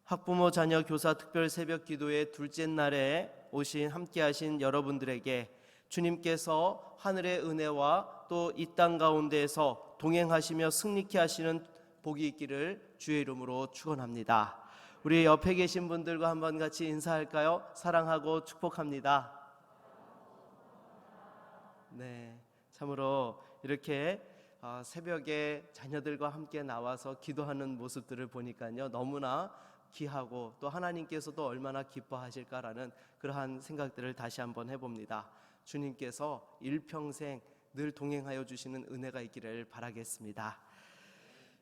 학부모 자녀 교사 특별 새벽 기도의 둘째 날에 함께 하신 여러분들에게 주님께서 하늘의 은혜와 또 이 땅 가운데에서 동행하시며 승리케 하시는 복이 있기를 주의 이름으로 축원합니다. 우리 옆에 계신 분들과 한번 같이 인사할까요? 사랑하고 축복합니다. 네, 참으로 이렇게 새벽에 자녀들과 함께 나와서 기도하는 모습들을 보니까요, 너무나 귀하고 또 하나님께서도 얼마나 기뻐하실까라는 그러한 생각들을 다시 한번 해봅니다. 주님께서 일평생 늘 동행하여 주시는 은혜가 있기를 바라겠습니다.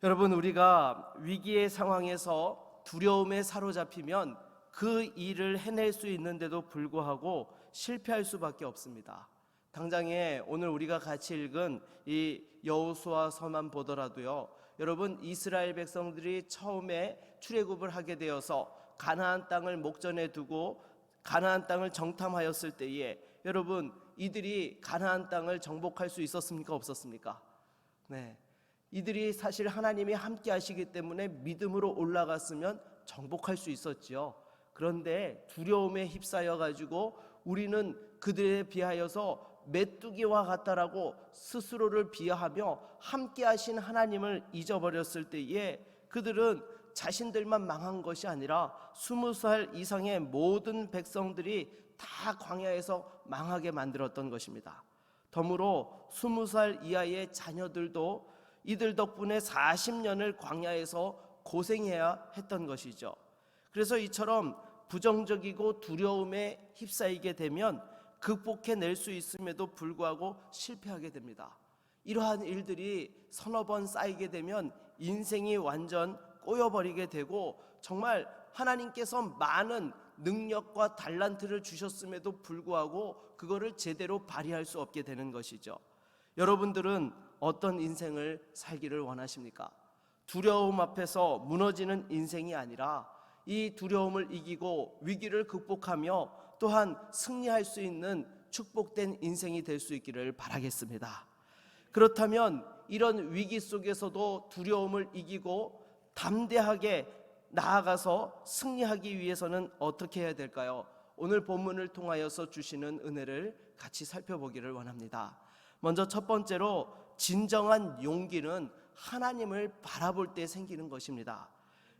여러분, 우리가 위기의 상황에서 두려움에 사로잡히면 그 일을 해낼 수 있는데도 불구하고 실패할 수밖에 없습니다. 당장에 오늘 우리가 같이 읽은 이 여호수아서만 보더라도요, 여러분, 이스라엘 백성들이 처음에 출애굽을 하게 되어서 가나안 땅을 목전에 두고 가나안 땅을 정탐하였을 때에 여러분, 이들이 가나안 땅을 정복할 수 있었습니까? 없었습니까? 네, 이들이 사실 하나님이 함께 하시기 때문에 믿음으로 올라갔으면 정복할 수 있었지요. 그런데 두려움에 휩싸여 가지고 우리는 그들에 비하여서 메뚜기와 같다라고 스스로를 비하하며 함께 하신 하나님을 잊어버렸을 때에 그들은 자신들만 망한 것이 아니라 20살 이상의 모든 백성들이 다 광야에서 망하게 만들었던 것입니다. 덤으로 20살 이하의 자녀들도 이들 덕분에 40년을 광야에서 고생해야 했던 것이죠. 그래서 이처럼 부정적이고 두려움에 휩싸이게 되면 극복해낼 수 있음에도 불구하고 실패하게 됩니다. 이러한 일들이 서너 번 쌓이게 되면 인생이 완전 꼬여버리게 되고 정말 하나님께서 많은 능력과 달란트를 주셨음에도 불구하고 그거를 제대로 발휘할 수 없게 되는 것이죠. 여러분들은 어떤 인생을 살기를 원하십니까? 두려움 앞에서 무너지는 인생이 아니라 이 두려움을 이기고 위기를 극복하며 또한 승리할 수 있는 축복된 인생이 될 수 있기를 바라겠습니다. 그렇다면 이런 위기 속에서도 두려움을 이기고 담대하게 나아가서 승리하기 위해서는 어떻게 해야 될까요? 오늘 본문을 통하여서 주시는 은혜를 같이 살펴보기를 원합니다. 먼저 첫 번째로, 진정한 용기는 하나님을 바라볼 때 생기는 것입니다.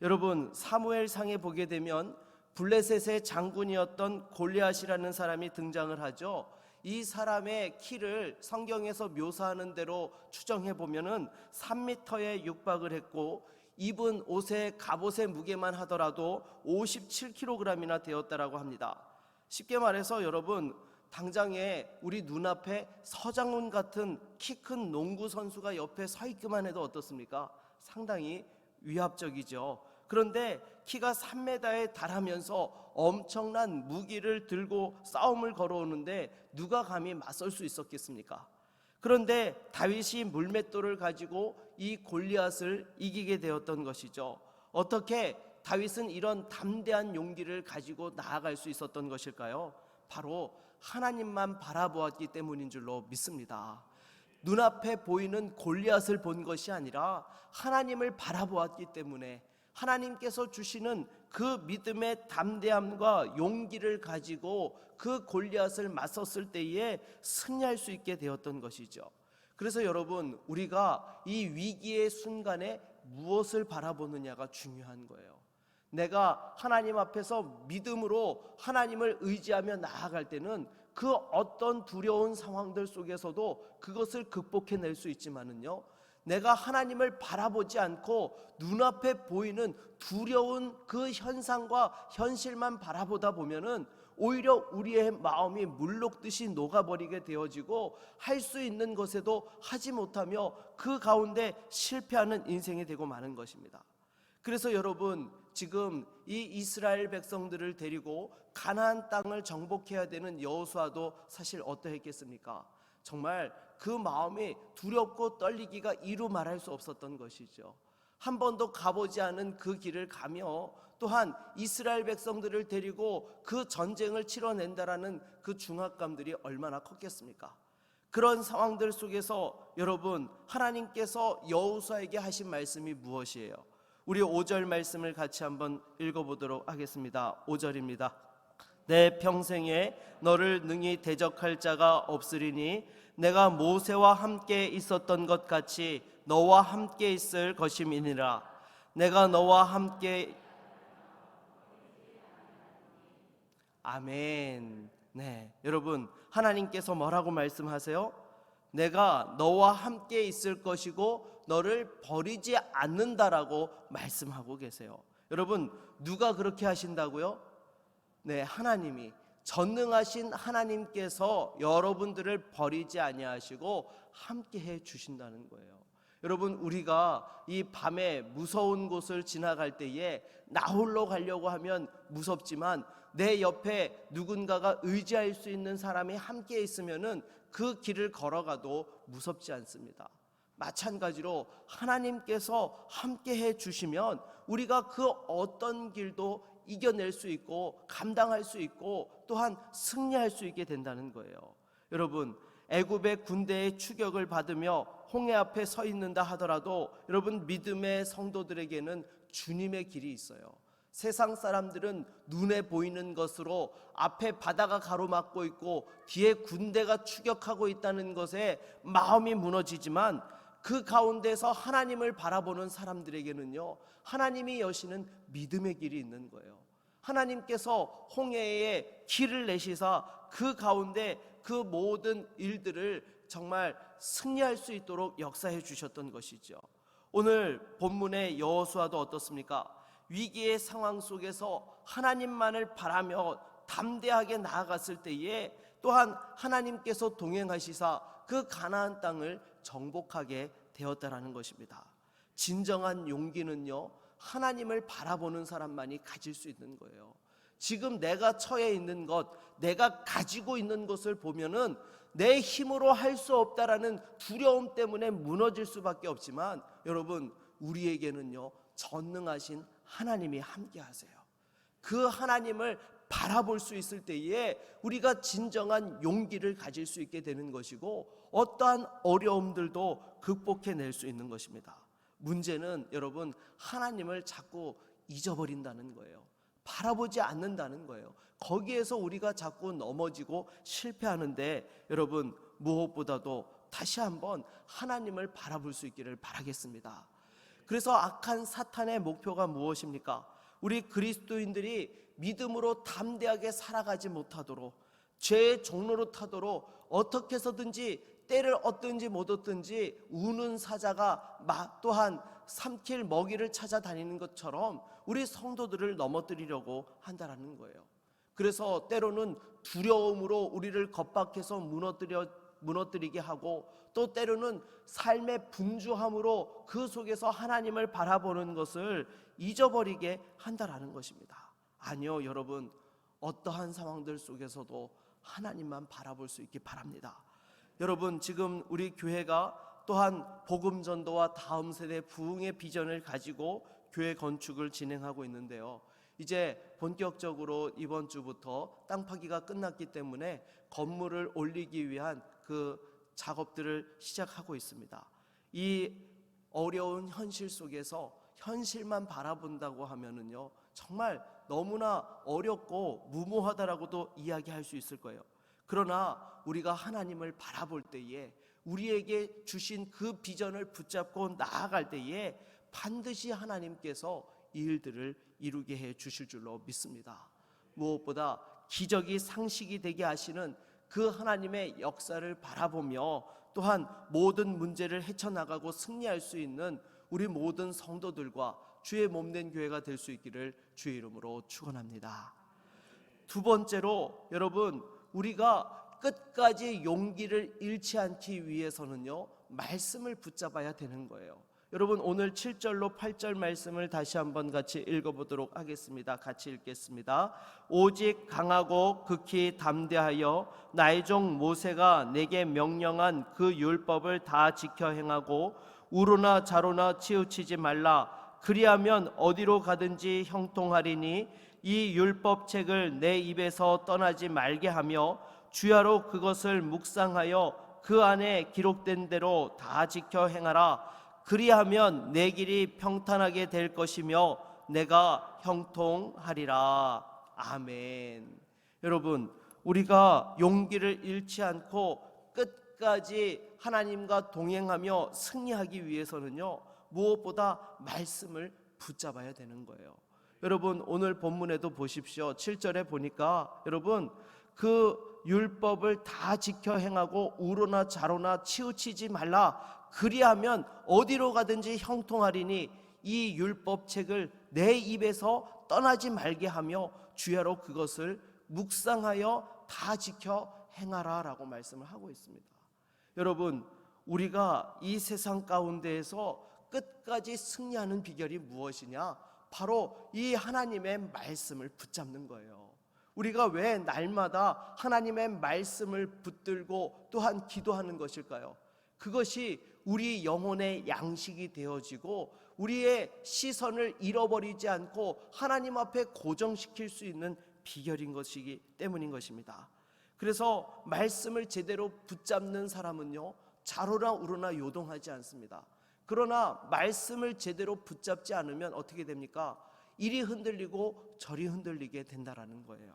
여러분, 사무엘상에 보게 되면 블레셋의 장군이었던 골리앗이라는 사람이 등장을 하죠. 이 사람의 키를 성경에서 묘사하는 대로 추정해 보면은 3m에 육박을 했고 입은 옷의 갑옷의 무게만 하더라도 57kg이나 되었다라고 합니다. 쉽게 말해서 여러분, 당장에 우리 눈앞에 서장훈 같은 키 큰 농구 선수가 옆에 서 있기만 해도 어떻습니까? 상당히 위압적이죠. 그런데 키가 3m에 달하면서 엄청난 무기를 들고 싸움을 걸어오는데 누가 감히 맞설 수 있었겠습니까? 그런데 다윗이 물맷돌을 가지고 이 골리앗을 이기게 되었던 것이죠. 어떻게 다윗은 이런 담대한 용기를 가지고 나아갈 수 있었던 것일까요? 바로 하나님만 바라보았기 때문인 줄로 믿습니다. 눈앞에 보이는 골리앗을 본 것이 아니라 하나님을 바라보았기 때문에 하나님께서 주시는 그 믿음의 담대함과 용기를 가지고 그 골리앗을 맞섰을 때에 승리할 수 있게 되었던 것이죠. 그래서 여러분, 우리가 이 위기의 순간에 무엇을 바라보느냐가 중요한 거예요. 내가 하나님 앞에서 믿음으로 하나님을 의지하며 나아갈 때는 그 어떤 두려운 상황들 속에서도 그것을 극복해낼 수 있지만은요, 내가 하나님을 바라보지 않고 눈앞에 보이는 두려운 그 현상과 현실만 바라보다 보면은 오히려 우리의 마음이 물녹듯이 녹아버리게 되어지고 할 수 있는 것에도 하지 못하며 그 가운데 실패하는 인생이 되고 마는 것입니다. 그래서 여러분, 지금 이 이스라엘 백성들을 데리고 가나안 땅을 정복해야 되는 여호수아도 사실 어떠했겠습니까? 정말 그 마음이 두렵고 떨리기가 이루 말할 수 없었던 것이죠. 한 번도 가보지 않은 그 길을 가며 또한 이스라엘 백성들을 데리고 그 전쟁을 치러낸다라는 그 중압감들이 얼마나 컸겠습니까? 그런 상황들 속에서 여러분, 하나님께서 여호수아에게 하신 말씀이 무엇이에요? 우리 5절 말씀을 같이 한번 읽어보도록 하겠습니다. 5절입니다. 내 평생에 너를 능히 대적할 자가 없으리니 내가 모세와 함께 있었던 것 같이 너와 함께 있을 것임이니라. 내가 너와 함께. 아멘. 네, 여러분, 하나님께서 뭐라고 말씀하세요? 내가 너와 함께 있을 것이고 너를 버리지 않는다라고 말씀하고 계세요. 여러분, 누가 그렇게 하신다고요? 네, 하나님이, 전능하신 하나님께서 여러분들을 버리지 아니하시고 함께 해 주신다는 거예요. 여러분, 우리가 이 밤에 무서운 곳을 지나갈 때에 나 홀로 가려고 하면 무섭지만 내 옆에 누군가가 의지할 수 있는 사람이 함께 있으면은 그 길을 걸어가도 무섭지 않습니다. 마찬가지로 하나님께서 함께 해 주시면 우리가 그 어떤 길도 이겨낼 수 있고 감당할 수 있고 또한 승리할 수 있게 된다는 거예요. 여러분, 애굽의 군대의 추격을 받으며 홍해 앞에 서 있는다 하더라도 여러분, 믿음의 성도들에게는 주님의 길이 있어요. 세상 사람들은 눈에 보이는 것으로 앞에 바다가 가로막고 있고 뒤에 군대가 추격하고 있다는 것에 마음이 무너지지만 그 가운데서 하나님을 바라보는 사람들에게는요, 하나님이 여시는 믿음의 길이 있는 거예요. 하나님께서 홍해에 길을 내시사 그 가운데 그 모든 일들을 정말 승리할 수 있도록 역사해 주셨던 것이죠. 오늘 본문의 여호수아도 어떻습니까? 위기의 상황 속에서 하나님만을 바라며 담대하게 나아갔을 때에 또한 하나님께서 동행하시사 그 가나안 땅을 정복하게 되었다라는 것입니다. 진정한 용기는요, 하나님을 바라보는 사람만이 가질 수 있는 거예요. 지금 내가 처해 있는 것, 내가 가지고 있는 것을 보면은 내 힘으로 할 수 없다라는 두려움 때문에 무너질 수밖에 없지만 여러분, 우리에게는요, 전능하신 하나님이 함께 하세요. 그 하나님을 바라볼 수 있을 때에 우리가 진정한 용기를 가질 수 있게 되는 것이고 어떠한 어려움들도 극복해낼 수 있는 것입니다. 문제는 여러분, 하나님을 자꾸 잊어버린다는 거예요. 바라보지 않는다는 거예요. 거기에서 우리가 자꾸 넘어지고 실패하는데 여러분, 무엇보다도 다시 한번 하나님을 바라볼 수 있기를 바라겠습니다. 그래서 악한 사탄의 목표가 무엇입니까? 우리 그리스도인들이 믿음으로 담대하게 살아가지 못하도록, 죄의 종로로 타도록 어떻게 해서든지 때를 얻든지 못 얻든지 우는 사자가 또한 삼킬 먹이를 찾아다니는 것처럼 우리 성도들을 넘어뜨리려고 한다는 거예요. 그래서 때로는 두려움으로 우리를 겁박해서 무너뜨리게 하고 또 때로는 삶의 분주함으로 그 속에서 하나님을 바라보는 것을 잊어버리게 한다라는 것입니다. 아니요, 여러분, 어떠한 상황들 속에서도 하나님만 바라볼 수 있기 바랍니다. 여러분, 지금 우리 교회가 또한 복음 전도와 다음 세대 부흥의 비전을 가지고 교회 건축을 진행하고 있는데요, 이제 본격적으로 이번 주부터 땅 파기가 끝났기 때문에 건물을 올리기 위한 그 작업들을 시작하고 있습니다. 이 어려운 현실 속에서 현실만 바라본다고 하면은요, 정말 너무나 어렵고 무모하다라고도 이야기할 수 있을 거예요. 그러나 우리가 하나님을 바라볼 때에 우리에게 주신 그 비전을 붙잡고 나아갈 때에 반드시 하나님께서 이 일들을 이루게 해 주실 줄로 믿습니다. 무엇보다 기적이 상식이 되게 하시는 그 하나님의 역사를 바라보며 또한 모든 문제를 헤쳐나가고 승리할 수 있는 우리 모든 성도들과 주의 몸된 교회가 될 수 있기를 주의 이름으로 축원합니다. 두 번째로 여러분, 우리가 끝까지 용기를 잃지 않기 위해서는요, 말씀을 붙잡아야 되는 거예요. 여러분, 오늘 7절로 8절 말씀을 다시 한번 같이 읽어보도록 하겠습니다. 같이 읽겠습니다. 오직 강하고 극히 담대하여 나의 종 모세가 내게 명령한 그 율법을 다 지켜 행하고 우로나 좌로나 치우치지 말라. 그리하면 어디로 가든지 형통하리니 이 율법책을 내 입에서 떠나지 말게 하며 주야로 그것을 묵상하여 그 안에 기록된 대로 다 지켜 행하라. 그리하면 내 길이 평탄하게 될 것이며 내가 형통하리라. 아멘. 여러분, 우리가 용기를 잃지 않고 끝까지 하나님과 동행하며 승리하기 위해서는요, 무엇보다 말씀을 붙잡아야 되는 거예요. 여러분, 오늘 본문에도 보십시오. 7절에 보니까 여러분, 그 율법을 다 지켜 행하고 우로나 좌로나 치우치지 말라. 그리하면 어디로 가든지 형통하리니 이 율법책을 내 입에서 떠나지 말게 하며 주야로 그것을 묵상하여 다 지켜 행하라 라고 말씀을 하고 있습니다. 여러분, 우리가 이 세상 가운데에서 끝까지 승리하는 비결이 무엇이냐? 바로 이 하나님의 말씀을 붙잡는 거예요. 우리가 왜 날마다 하나님의 말씀을 붙들고 또한 기도하는 것일까요? 그것이 우리 영혼의 양식이 되어지고 우리의 시선을 잃어버리지 않고 하나님 앞에 고정시킬 수 있는 비결인 것이기 때문인 것입니다. 그래서 말씀을 제대로 붙잡는 사람은요, 좌로나 우로나 요동하지 않습니다. 그러나 말씀을 제대로 붙잡지 않으면 어떻게 됩니까? 이리 흔들리고 저리 흔들리게 된다라는 거예요.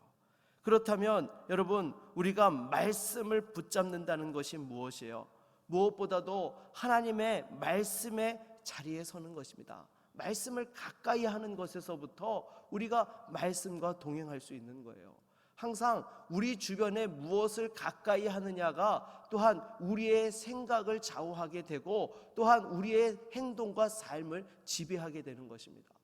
그렇다면 여러분, 우리가 말씀을 붙잡는다는 것이 무엇이에요? 무엇보다도 하나님의 말씀의 자리에 서는 것입니다. 말씀을 가까이 하는 것에서부터 우리가 말씀과 동행할 수 있는 거예요. 항상 우리 주변에 무엇을 가까이 하느냐가 또한 우리의 생각을 좌우하게 되고 또한 우리의 행동과 삶을 지배하게 되는 것입니다.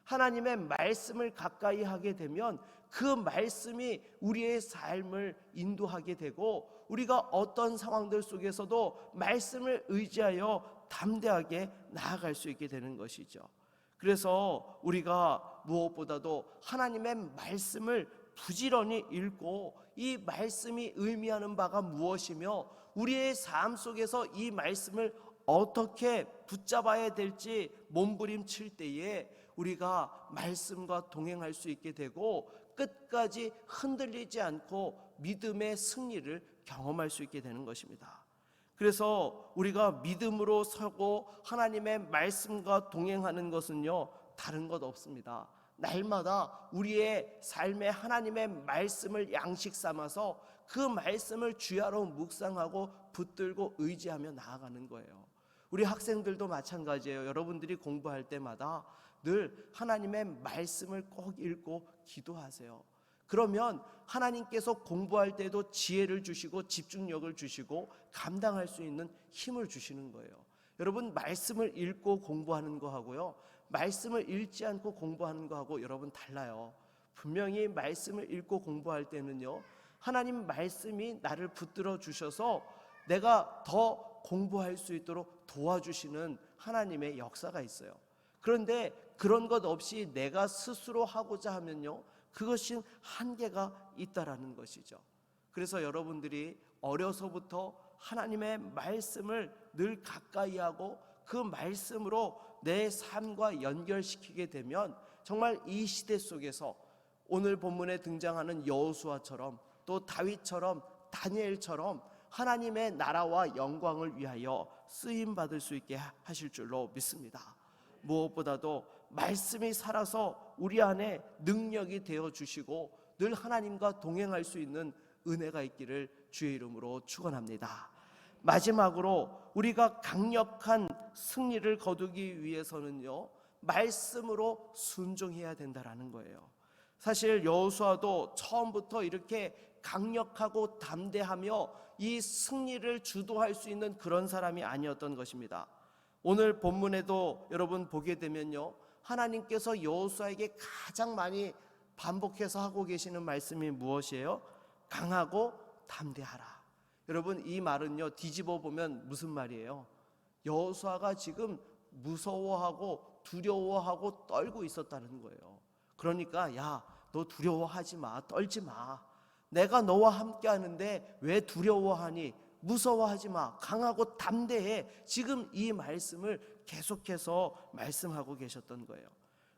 하나님의 말씀을 가까이 하게 되면 그 말씀이 우리의 삶을 인도하게 되고 우리가 어떤 상황들 속에서도 말씀을 의지하여 담대하게 나아갈 수 있게 되는 것이죠. 그래서 우리가 무엇보다도 하나님의 말씀을 부지런히 읽고 이 말씀이 의미하는 바가 무엇이며 우리의 삶 속에서 이 말씀을 어떻게 붙잡아야 될지 몸부림칠 때에 우리가 말씀과 동행할 수 있게 되고 끝까지 흔들리지 않고 믿음의 승리를 경험할 수 있게 되는 것입니다. 그래서 우리가 믿음으로 서고 하나님의 말씀과 동행하는 것은요, 다른 것 없습니다. 날마다 우리의 삶에 하나님의 말씀을 양식 삼아서 그 말씀을 주야로 묵상하고 붙들고 의지하며 나아가는 거예요. 우리 학생들도 마찬가지예요. 여러분들이 공부할 때마다 늘 하나님의 말씀을 꼭 읽고 기도하세요. 그러면 하나님께서 공부할 때도 지혜를 주시고 집중력을 주시고 감당할 수 있는 힘을 주시는 거예요. 여러분, 말씀을 읽고 공부하는 거하고요, 말씀을 읽지 않고 공부하는 거하고 여러분 달라요. 분명히 말씀을 읽고 공부할 때는요, 하나님 말씀이 나를 붙들어 주셔서 내가 더 공부할 수 있도록 도와주시는 하나님의 역사가 있어요. 그런데 그런 것 없이 내가 스스로 하고자 하면요, 그것이 한계가 있다라는 것이죠. 그래서 여러분들이 어려서부터 하나님의 말씀을 늘 가까이 하고 그 말씀으로 내 삶과 연결시키게 되면 정말 이 시대 속에서 오늘 본문에 등장하는 여호수아처럼 또 다윗처럼 다니엘처럼 하나님의 나라와 영광을 위하여 쓰임 받을 수 있게 하실 줄로 믿습니다. 무엇보다도 말씀이 살아서 우리 안에 능력이 되어 주시고 늘 하나님과 동행할 수 있는 은혜가 있기를 주의 이름으로 축원합니다. 마지막으로 우리가 강력한 승리를 거두기 위해서는요, 말씀으로 순종해야 된다라는 거예요. 사실 여호수아도 처음부터 이렇게 강력하고 담대하며 이 승리를 주도할 수 있는 그런 사람이 아니었던 것입니다. 오늘 본문에도 여러분 보게 되면요, 하나님께서 여호수아에게 가장 많이 반복해서 하고 계시는 말씀이 무엇이에요? 강하고 담대하라. 여러분, 이 말은요, 뒤집어 보면 무슨 말이에요? 여호수아가 지금 무서워하고 두려워하고 떨고 있었다는 거예요. 그러니까 야, 너 두려워하지 마, 떨지 마. 내가 너와 함께 하는데 왜 두려워하니? 무서워하지 마, 강하고 담대해. 지금 이 말씀을 계속해서 말씀하고 계셨던 거예요.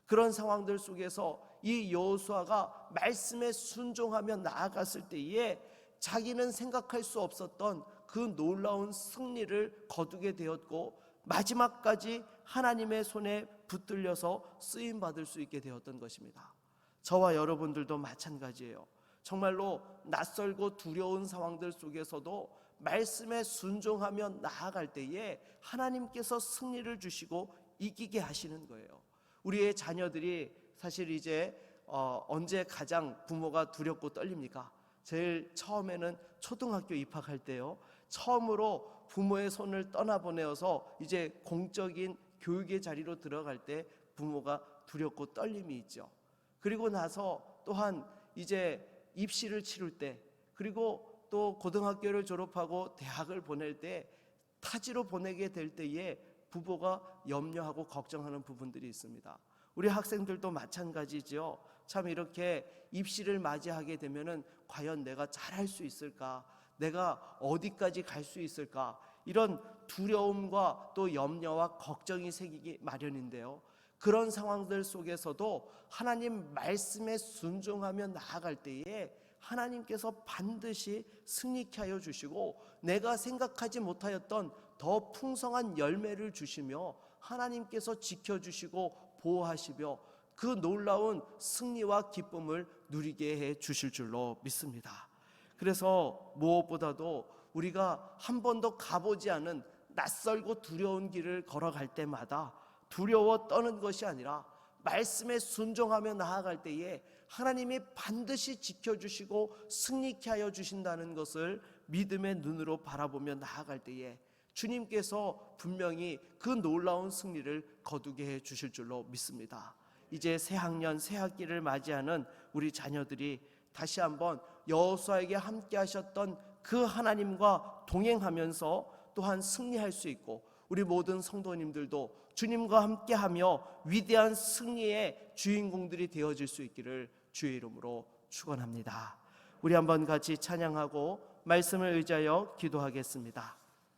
그런 상황들 속에서 이 여호수아가 말씀에 순종하며 나아갔을 때에 자기는 생각할 수 없었던 그 놀라운 승리를 거두게 되었고 마지막까지 하나님의 손에 붙들려서 쓰임 받을 수 있게 되었던 것입니다. 저와 여러분들도 마찬가지예요. 정말로 낯설고 두려운 상황들 속에서도 말씀에 순종하며 나아갈 때에 하나님께서 승리를 주시고 이기게 하시는 거예요. 우리의 자녀들이 사실 이제 언제 가장 부모가 두렵고 떨립니까? 제일 처음에는 초등학교 입학할 때요. 처음으로 부모의 손을 떠나보내어서 이제 공적인 교육의 자리로 들어갈 때 부모가 두렵고 떨림이 있죠. 그리고 나서 또한 이제 입시를 치룰 때, 그리고 또 고등학교를 졸업하고 대학을 보낼 때, 타지로 보내게 될 때에 부모가 염려하고 걱정하는 부분들이 있습니다. 우리 학생들도 마찬가지죠. 참 이렇게 입시를 맞이하게 되면은 과연 내가 잘할 수 있을까? 내가 어디까지 갈 수 있을까? 이런 두려움과 또 염려와 걱정이 생기기 마련인데요. 그런 상황들 속에서도 하나님 말씀에 순종하며 나아갈 때에 하나님께서 반드시 승리케 하여 주시고 내가 생각하지 못하였던 더 풍성한 열매를 주시며 하나님께서 지켜주시고 보호하시며 그 놀라운 승리와 기쁨을 누리게 해 주실 줄로 믿습니다. 그래서 무엇보다도 우리가 한 번도 가보지 않은 낯설고 두려운 길을 걸어갈 때마다 두려워 떠는 것이 아니라 말씀에 순종하며 나아갈 때에 하나님이 반드시 지켜주시고 승리케 하여 주신다는 것을 믿음의 눈으로 바라보며 나아갈 때에 주님께서 분명히 그 놀라운 승리를 거두게 해 주실 줄로 믿습니다. 이제 새 학년 새 학기를 맞이하는 우리 자녀들이 다시 한번 여호수아에게 함께 하셨던 그 하나님과 동행하면서 또한 승리할 수 있고 우리 모든 성도님들도 주님과 함께하며 위대한 승리의 주인공들이 되어질 수 있기를 주의 이름으로 축원합니다. 우리 한번 같이 찬양하고 말씀을 의지하여 기도하겠습니다.